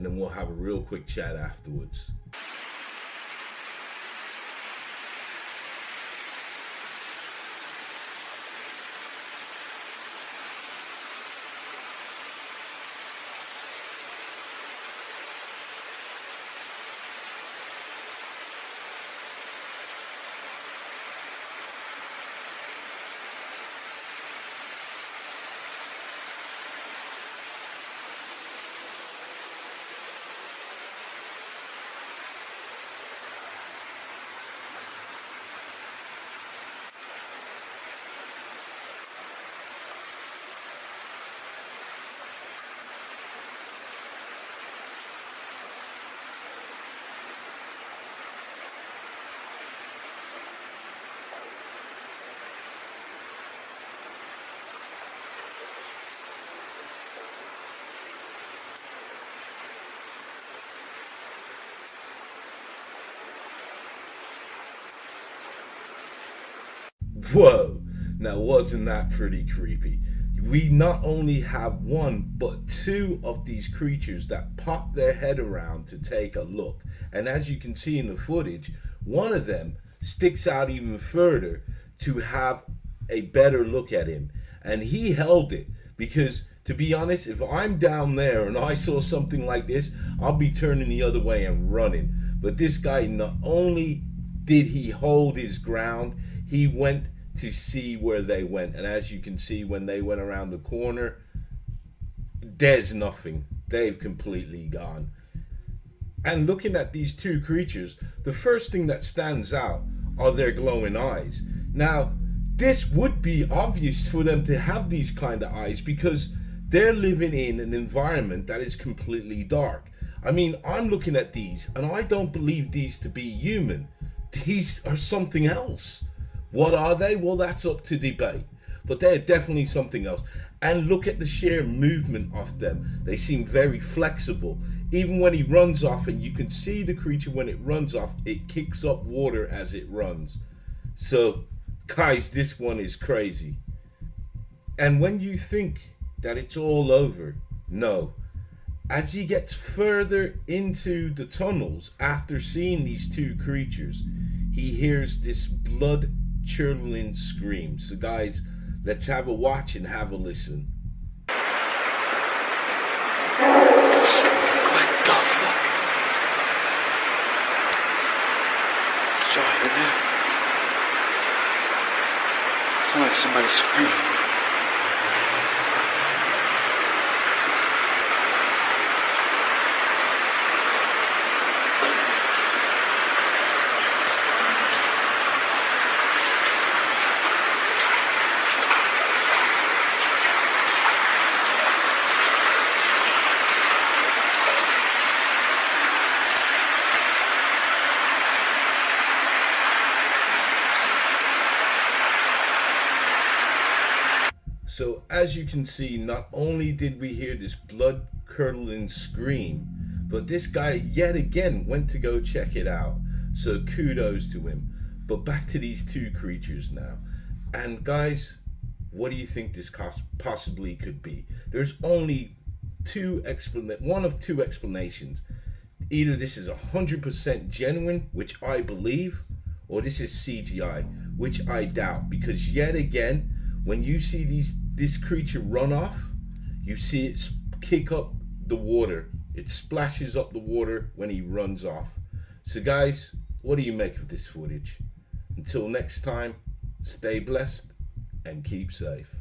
and then we'll have a real quick chat afterwards. Whoa, now wasn't that pretty creepy? We not only have one, but two of these creatures that pop their head around to take a look. And as you can see in the footage, one of them sticks out even further to have a better look at him. And he held it because, to be honest, if I'm down there and I saw something like this, I'll be turning the other way and running. But this guy, not only did he hold his ground, he went to see where they went. And as you can see, when they went around the corner, there's nothing. They've completely gone. And looking at these two creatures, the first thing that stands out are their glowing eyes. Now, this would be obvious for them to have these kind of eyes because they're living in an environment that is completely dark. I mean, I'm looking at these and I don't believe these to be human. These are something else. What are they? Well, that's up to debate. But they're definitely something else. And look at the sheer movement of them. They seem very flexible. Even when he runs off, and you can see the creature when it runs off, it kicks up water as it runs. So, guys, this one is crazy. And when you think that it's all over, no. As he gets further into the tunnels after seeing these two creatures, he hears this blood-curdling scream. So guys, let's have a watch and have a listen. What the fuck? Did y'all hear that? Sounded like somebody screamed. So as you can see, not only did we hear this blood-curdling scream, but this guy yet again went to go check it out. So kudos to him. But back to these two creatures now. And guys, what do you think this possibly could be? There's only one of two explanations. Either this is 100% genuine, which I believe, or this is CGI, which I doubt, because yet again, when you see this creature run off, you see it kick up the water. It splashes up the water when he runs off. So guys, what do you make of this footage? Until next time, stay blessed and keep safe.